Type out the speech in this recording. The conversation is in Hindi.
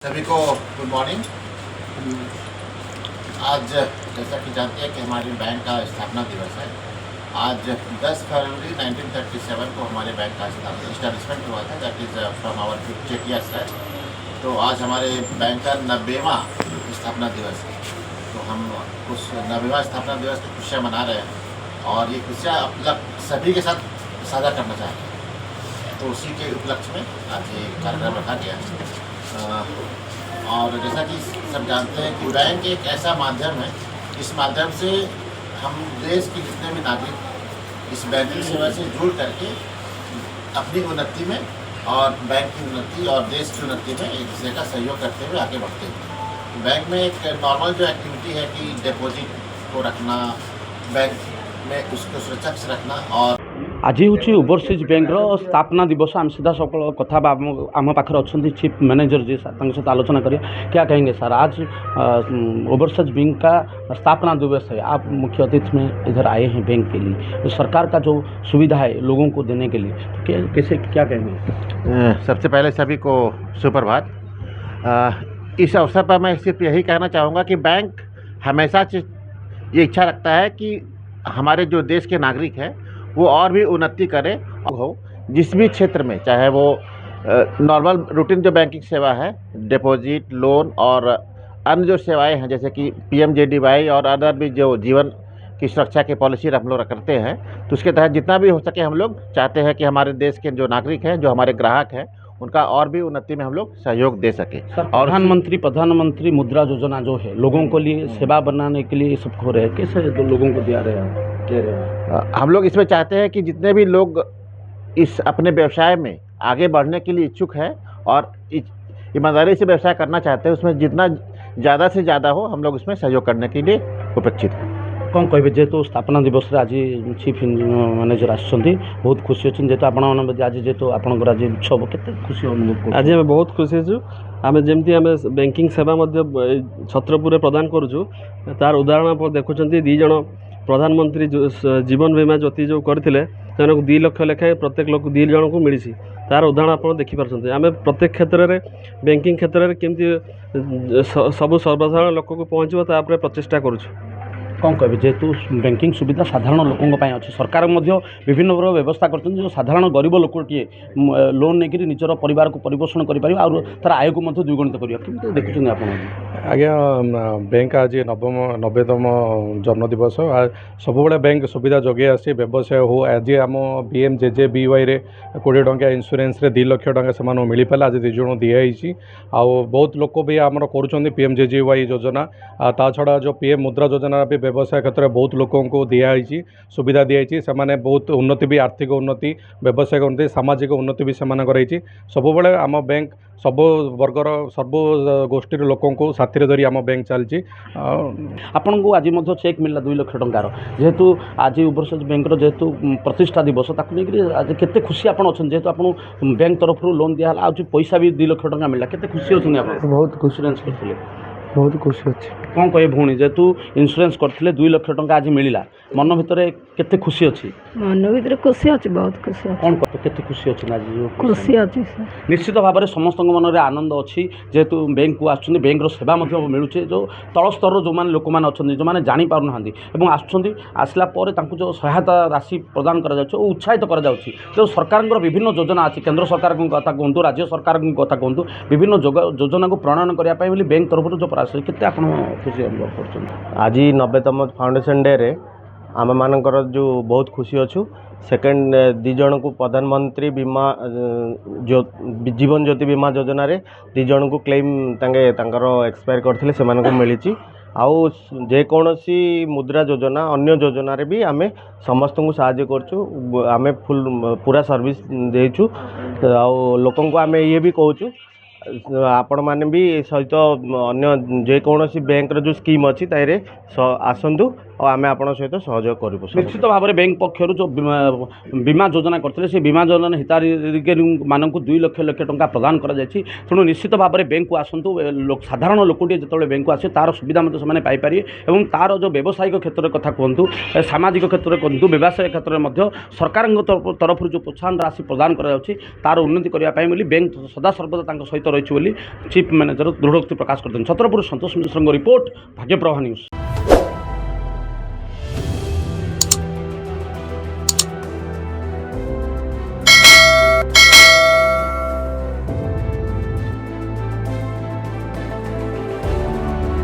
सभी को गुड मॉर्निंग। आज जैसा कि जानते हैं कि हमारे बैंक का स्थापना दिवस है। आज 10 फरवरी 1937 को हमारे बैंक का इस्टेब्लिशमेंट हुआ था, that is from our Chetia sir. तो आज हमारे बैंक का 90वां स्थापना दिवस है। तो हम उस 90वां स्थापना दिवस की खुशियाँ मना रहे हैं और ये खुशियाँ सभी के साथ साझा करना चाहते हैं। तो उसी के उपलक्ष्य में आज ये कार्यक्रम रखा गया है। और जैसा कि सब जानते हैं कि बैंक एक ऐसा माध्यम है, इस माध्यम से हम देश के जितने भी नागरिक इस बैंकिंग सेवा से जुड़ करके अपनी उन्नति में और बैंक की उन्नति और देश की उन्नति में एक दूसरे का सहयोग करते हुए आगे बढ़ते हैं। बैंक में एक नॉर्मल जो एक्टिविटी है कि डिपॉजिट को रखना, बैंक में उसको सुरक्षा से रखना। और आज हूँ ओवरसीज बैंक स्थापना दिवस। आम सीधा सकल कथा आम पाखे अच्छा चीफ मैनेजर जी सहित आलोचना करें। क्या कहेंगे सर, आज ओवरसीज बैंक का स्थापना दिवस है, आप मुख्य अतिथि में इधर आए हैं बैंक के लिए, तो सरकार का जो सुविधा है लोगों को देने के लिए, तो कैसे क्या कहेंगे? सबसे पहले सभी को सुप्रभात। इस अवसर पर मैं सिर्फ यही कहना चाहूँगा कि बैंक हमेशा ये इच्छा रखता है कि हमारे जो देश के नागरिक हैं वो और भी उन्नति करें, हो जिस भी क्षेत्र में, चाहे वो नॉर्मल रूटीन जो बैंकिंग सेवा है, डिपॉजिट, लोन और अन्य जो सेवाएं हैं जैसे कि PMJDY और अदर भी जो जीवन की सुरक्षा की पॉलिसी हम लोग करते हैं, तो उसके तहत जितना भी हो सके हम लोग चाहते हैं कि हमारे देश के जो नागरिक हैं, जो हमारे ग्राहक हैं, उनका और भी उन्नति में हम लोग सहयोग दे सकें। और प्रधानमंत्री मुद्रा योजना जो है लोगों को लिए सेवा बनाने के लिए सब हो रहे हैं, कैसे तो लोगों को दे रहे हैं? हम लोग इसमें चाहते हैं कि जितने भी लोग इस अपने व्यवसाय में आगे बढ़ने के लिए इच्छुक हैं और ईमानदारी से व्यवसाय करना चाहते हैं, उसमें जितना ज़्यादा से ज़्यादा हो हम लोग उसमें सहयोग करने के लिए उपेक्षित हैं। कौन कहे जेहेतु स्थापना दिवस आज चीफ मैनेजर आसुँच बहुत खुशी अच्छे, जेहेतु आप आज जेहेतु आपंकर आज उत्सव के खुशी अनुभव आज आम बहुत खुशी अच्छु। आम जमी आम बैंकिंग सेवा छत्रपुर प्रदान करुचु, तार उदाहरण आप देखुं दीज प्रधानमंत्री जीवन बीमा ज्योति जो करते 2 लाख लेखाएं प्रत्येक लोक 2 जन को मिली, तार उदाहरण आप देखिपारे। आम प्रत्येक क्षेत्र में बैंकिंग क्षेत्र में केमती सब सर्वसाधारण लोक को पहुँचो तापर प्रचेषा करुचु। कौन कहे जेहेतु बैंकिंग सुविधा साधारण लोकों अच्छे, सरकार विभिन्न प्रकार व्यवस्था कर जो साधारण गरीब लोकटे लोन नहीं निजर परिवार को परिपोषण कर और तार आय को द्विगुणित कर देखुं आप? आज्ञा बैंक आज 90तम जन्मदिवस सब बैंक सुविधा जगे आसी व्यवसाय हो। आज आम PMJJBY रे 20 टंका इन्शुरेंस रे 2 लाख टंका से मिल पाला, आज 2 जन दिखाई। आउ बहुत लोक भी आमर कर PMJJY योजना, ता छड़ा जो PM मुद्रा योजना भी व्यवसाय क्षेत्र में बहुत लोगों को दिखाई सुविधा दिखाई। से माने बहुत उन्नति भी, आर्थिक उन्नति, व्यवसायिक उन्नति, सामाजिक उन्नति भी से सब आम बैंक सब वर्गर सब गोष्ठी लोकों को साथी धरी आम बैंक चलती। आपन को आज चेक मिलला 2 लाख टंकार, जेहेतु आज ओवरसीज बैंक जेहेतु प्रतिष्ठा दिवस आज केते खुशी आप अच्छा, जेहेतु आप बैंक तरफ लोन दिया आज पैसा भी 2 लाख टंका मिलला, केते खुशी अच्छे आप? बहुत खुशी, इन्शुरेंस करते बहुत खुशी अच्छे। कौन कहे भौणी जेहेतु इन्शुरेंस करते 2 लाख टंका आज मिलला, मन भितर केते खुशी अच्छी? मन भर खुशी अच्छे, बहुत खुशी। कौन केते खुशी अच्छे आज? खुशी अच्छे निश्चित भाव में समस्त मन में आनंद अच्छी, जेहेतु बैंक को आस बैंक सेवा मिलूचे, जो तल स्तर जो मैंने लोक मैंने जो मैंने जापार ना आसला जो सहायता राशि प्रदान कर उत्साहित कर जो सरकार विभिन्न योजना अच्छी, केंद्र सरकार कथा कहतु, राज्य सरकार कथा कहतु, विभिन्न योजना को प्रणयन करने बैंक तरफ जो प्रयास केते आप खुशी अनुभव कर? आज 90तम फाउंडेशन डे रे आम मानकर जो बहुत खुशी अच्छु। सेकेंड 2 जन को प्रधानमंत्री बीमा जीवन ज्योति बीमा योजना रे 2 जन को क्लेम एक्सपायर करथिले से मानको मिली। आउ जेकोसी मुद्रा योजना अन्य योजना रे भी आमे समस्त को साहाय्य करछु, आमे फुल पूरा सर्विस देछु। आउ लोकन को आमे ये भी कहूँ आपण मैंने भी सहित अन्य जेकोसी बैंक जो स्कीम अच्छी तारे आसतु ଆଉ ଆମେ ଆପଣଙ୍କ ସହିତ ସହଯୋଗ କରିବୁ। ନିଶ୍ଚିତ ଭାବରେ ବ୍ୟାଙ୍କ ପକ୍ଷରୁ ଯେଉଁ ବୀମା ଯୋଜନା କରିଥିଲେ ସେ ବୀମା ଯୋଜନା ହିତାଧିକାରୀମାନଙ୍କୁ 2 ଲକ୍ଷ ଟଙ୍କା ପ୍ରଦାନ କରାଯାଇଛି। ତେଣୁ ନିଶ୍ଚିତ ଭାବରେ ବ୍ୟାଙ୍କକୁ ଆସନ୍ତୁ, ସାଧାରଣ ଲୋକଟିଏ ଯେତେବେଳେ ବ୍ୟାଙ୍କକୁ ଆସେ ତାର ସୁବିଧା ମଧ୍ୟ ସେମାନେ ପାଇପାରିବେ ଏବଂ ତାର ଯେଉଁ ବ୍ୟବସାୟିକ କ୍ଷେତ୍ରରେ କଥା କୁହନ୍ତୁ, ସାମାଜିକ କ୍ଷେତ୍ରରେ କୁହନ୍ତୁ, ବ୍ୟବସାୟ କ୍ଷେତ୍ରରେ ମଧ୍ୟ ସରକାରଙ୍କ ତରଫରୁ ଯେଉଁ ପ୍ରୋତ୍ସାହନ ରାଶି ପ୍ରଦାନ କରାଯାଉଛି ତାର ଉନ୍ନତି କରିବା ପାଇଁ ବୋଲି ବ୍ୟାଙ୍କ ସଦାସର୍ବଦା ତାଙ୍କ ସହିତ ରହିଛି ବୋଲି ଚିଫ୍ ମ୍ୟାନେଜର ଦୃଢ଼ୋକ୍ତି ପ୍ରକାଶ କରିଛନ୍ତି। ଛତ୍ରପୁର ସନ୍ତୋଷ ମିଶ୍ରଙ୍କ ରିପୋର୍ଟ, ଭାଗ୍ୟପ୍ରଭା ନ୍ୟୁଜ୍।